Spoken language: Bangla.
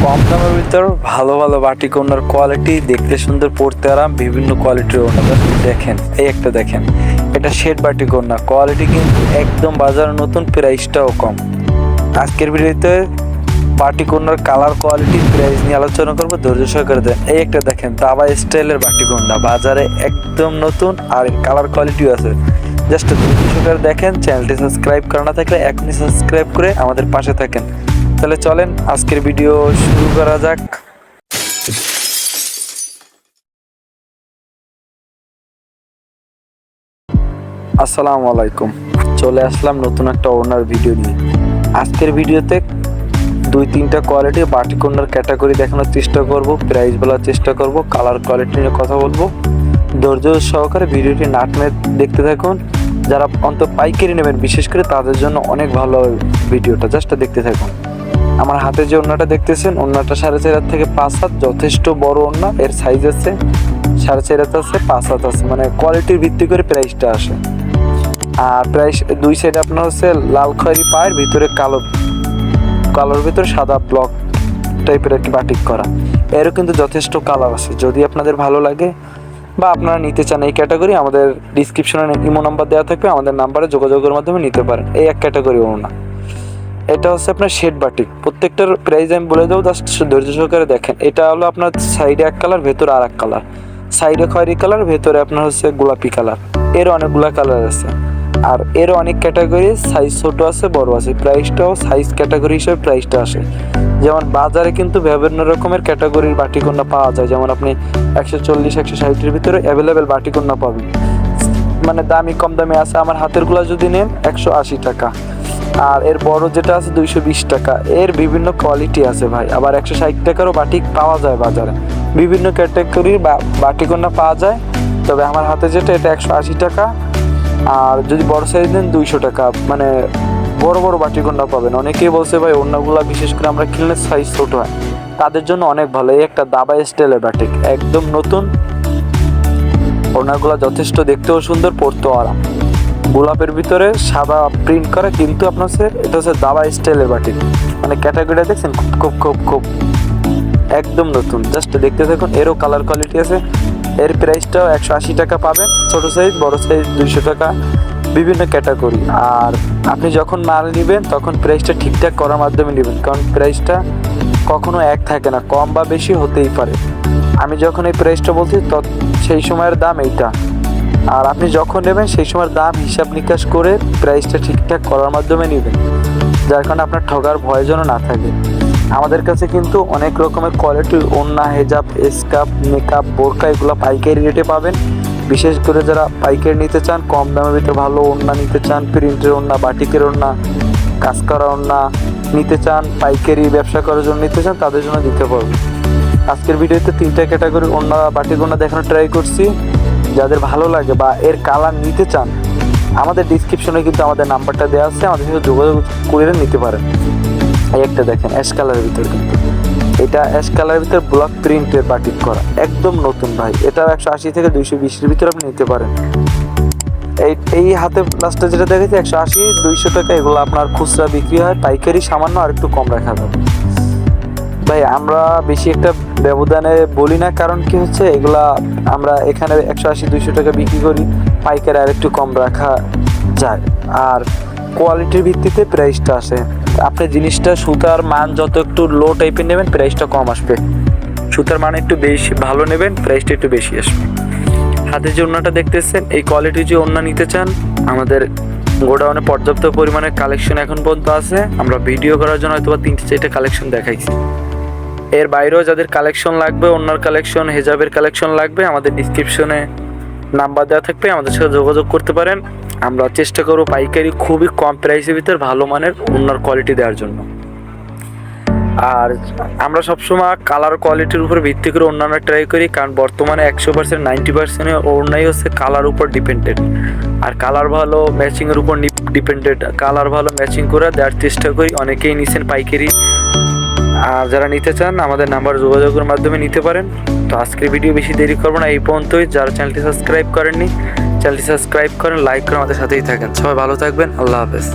কম দামের ভিতর ভালো ভালো বাটিক ওড়নার কোয়ালিটি, দেখতে সুন্দর, পড়তে আরাম, বিভিন্ন কোয়ালিটির ওড়না দেখেন। এই একটা দেখেন, এটা শেড বাটিক ওড়না, কোয়ালিটি কিন্তু একদম বাজার নতুন, প্রাইসটাও কম। আজকের ভিডিওতে বাটিক ওড়নার কালার, কোয়ালিটি, প্রাইস নিয়ে আলোচনা করবো, ধৈর্য সহকারে দেন। এই একটা দেখেন দাবা স্টাইলের বাটিক ওড়না, বাজারে একদম নতুন আর কালার কোয়ালিটিও আছে। জাস্ট ধৈর্য সহকারে দেখেন। চ্যানেলটি সাবস্ক্রাইব করা না থাকলে এখনই সাবস্ক্রাইব করে আমাদের পাশে থাকেন। তাহলে চলেন আজকের ভিডিও শুরু করা যাক। আসসালামু আলাইকুম, চলে আসলাম নতুন একটা ওড়নার ভিডিও নিয়ে। আজকের ভিডিওতে 2-3টা কোয়ালিটি বাটিক ওড়নার ক্যাটাগরি দেখানোর চেষ্টা করব, প্রাইস বলার চেষ্টা করব, কালার কোয়ালিটি নিয়ে কথা বলবো। ধৈর্য সহকারে ভিডিওটি না টেনে দেখতে থাকুন। যারা অন্তত পাইকারি নেবেন বিশেষ করে তাদের জন্য অনেক ভালো ভিডিওটা, জাস্ট দেখতে থাকুন। আমার হাতে যে ওড়নাটা দেখতেছেন, ওড়নাটা 4.5 থেকে 5 হাত, যথেষ্ট বড় ওড়না। এর সাইজ আছে 4.5 হাত আছে, 5 হাত আছে, মানে কোয়ালিটির ভিত্তি করে প্রাইসটা আসে। আর প্রাইস দুই সাইডে আপনার হচ্ছে লাল খয়েরি পায়ের ভিতরে কালোর ভিতরে সাদা ব্লক টাইপের আর কি বাটিক করা। এরও কিন্তু যথেষ্ট কালার আছে। যদি আপনাদের ভালো লাগে বা আপনারা নিতে চান এই ক্যাটাগরি, আমাদের ডিসক্রিপশনে ইমো নাম্বার দেওয়া থাকবে, আমাদের নাম্বারে যোগাযোগের মাধ্যমে নিতে পারেন। এই এক ক্যাটাগরি ওড়না, এটা হচ্ছে আপনার শেড বাটিক। প্রত্যেকটার প্রাইস আমি বলে দেবো, জাস্ট ধৈর্য সহকারে দেখেন। এটা হলো আপনার সাইডে এক কালার, ভেতরে আর এক কালার। সাইডে খয়েরি কালার, ভেতরে আপনার হচ্ছে গোলাপি কালার। এর অনেকগুলা কালার আছে, আর এর অনেক ক্যাটাগরি, সাইজ ছোট আছে, বড় আছে। প্রাইসটাও সাইজ ক্যাটাগরি হিসেবে প্রাইসটা আসে। যেমন বাজারে কিন্তু বিভিন্ন রকমের ক্যাটাগরির বাটিক ওড়না পাওয়া যায়। যেমন আপনি 140-160-এর ভিতরে অ্যাভেলেবেল বাটিক ওড়না পাবেন, মানে দামি কম দামে আছে। আমার হাতেরগুলো যদি নেন 180 টাকা, আর এর বড় যেটা আছে 220 টাকা। এর বিভিন্ন কোয়ালিটি আছে ভাই। আবার 160 টাকারও বাটিক পাওয়া যায় বাজারে। বিভিন্ন ক্যাটাগরির বাটিক ওড়না পাওয়া যায়। তবে আমার হাতে যেটা, এটা 180 টাকা। আর যদি বড় সাইজ নেন 200 টাকা, মানে বড় বড় বাটিক ওড়না পাবেন। অনেকেই বলছে ভাই ওড়নাগুলো বিশেষ করে আমরা কিনলে সাইজ ছোট হয়, তাদের জন্য অনেক ভালো। এই একটা দাবা স্টাইলের বাটিক, একদম নতুন। ওড়নাগুলো যথেষ্ট দেখতেও সুন্দর, পরতেও আরাম। গোলাপের ভিতরে সাদা প্রিন্ট করা, কিন্তু আপনার এটা হচ্ছে দাবা স্টাইলের বাটিক। মানে ক্যাটাগরিটা দেখছেন, খুব একদম নতুন। জাস্ট দেখতে থাকুন। এরও কালার কোয়ালিটি আছে। এর প্রাইসটাও 180 টাকা পাবেন, ছোট সাইজ, বড় সাইজ 200 টাকা, বিভিন্ন ক্যাটাগরি। আর আপনি যখন মাল নেবেন তখন প্রাইসটা ঠিকঠাক করার মাধ্যমে নেবেন, কারণ প্রাইসটা কখনো এক থাকে না, কম বা বেশি হতেই পারে। আমি যখন এই প্রাইসটা বলছি সেই সময়ের দাম এইটা, আর আপনি যখন নেবেন সেই সময়ের দাম হিসাব নিকাশ করে প্রাইসটা ঠিকঠাক করার মাধ্যমে নেবেন, যার কারণে আপনার ঠগার ভয় যেন না থাকে। আমাদের কাছে কিন্তু অনেক রকমের কোয়ালিটির ওড়না, হেজাব, স্কার্ফ, মেকআপ, বোরকা, এগুলো পাইকারি রেটে পাবেন। বিশেষ করে যারা পাইকারি নিতে চান, কম দামের ভিতরে ভালো ওড়না নিতে চান, প্রিন্টের ওড়না, বাটিকের ওড়না, কাজ করা ওড়না নিতে চান, পাইকারি ব্যবসা করার জন্য নিতে চান, তাদের জন্য দিতে পারবো। আজকের ভিডিওতে 3টা ক্যাটাগরির ওড়না, বাটিক ওড়না দেখানোর ট্রাই করছি। যাদের ভালো লাগে বা এর কালার নিতে চান, আমাদের ডিসক্রিপশনে কিন্তু আমাদের নাম্বারটা দেওয়া আছে, আমাদের সাথে যোগাযোগ করে নিতে পারেন। এই একটা দেখেন অ্যাশ কালারের ভিতরে, কিন্তু এটা অ্যাশ কালারের ভিতরে ব্লক প্রিন্টের বাটিক করা, একদম নতুন ভাই। এটা 180 থেকে 220-এর ভিতরে আপনি নিতে পারেন। এই হাতে লাস্টে যেটা দেখেছি 180-200 টাকা। এগুলো আপনার খুচরা বিক্রি হয়, পাইকারি সামান্য আর একটু কম রাখা যাবে ভাই। আমরা বেশি একটা ব্যবধানে বলি না, কারণ কি হচ্ছে, এগুলা আমরা এখানে 180-200 টাকা বিক্রি করি, পাইকারি আর একটু কম রাখা যায়। আর কোয়ালিটির ভিত্তিতে প্রাইসটা আসে। আপনি জিনিসটা সুতার মান যত একটু লো টাইপের নেবেন, প্রাইসটা কম আসবে। সুতার মান একটু বেশি ভালো নেবেন, প্রাইসটা একটু বেশি আসবে। হাতে যে ওড়নাটা দেখতেছেন, এই কোয়ালিটির যে ওড়না নিতে চান, আমাদের গোডাউনে পর্যাপ্ত পরিমাণে কালেকশন এখন পর্যন্ত আছে। আমরা ভিডিও করার জন্য হয়তো 3-4টা কালেকশন দেখাইছি। এর বাইরেও যাদের কালেকশন লাগবে, ওড়নার কালেকশন, হেজাবের কালেকশন লাগবে, আমাদের ডিসক্রিপশনে নাম্বার দেওয়া থাকবে, আমাদের সাথে যোগাযোগ করতে পারেন। আমরা চেষ্টা করবো পাইকারি খুবই কম প্রাইসের ভিতরে ভালো মানের ওড়নার কোয়ালিটি দেওয়ার জন্য। আর আমরা সবসময় কালার কোয়ালিটির উপর ভিত্তি করে ওড়না ট্রাই করি, কারণ বর্তমানে 100% 90% ওড়নাই হচ্ছে কালার উপর ডিপেন্ডেড। আর কালার ভালো, ম্যাচিংয়ের উপর ডিপেন্ডেড। কালার ভালো ম্যাচিং করে দেওয়ার চেষ্টা করি। অনেকেই নিছেন পাইকারি, আর যারা নিতে চান আমাদের নাম্বার যোগাযোগের মাধ্যমে নিতে পারেন। তো আজকের ভিডিও বেশি দেরি করবো না, এই পর্যন্তই। যারা চ্যানেলটি সাবস্ক্রাইব করেননি, চ্যানেলটি সাবস্ক্রাইব করেন, লাইক করেন, আমাদের সাথেই থাকেন। সবাই ভালো থাকবেন, আল্লাহ হাফেজ।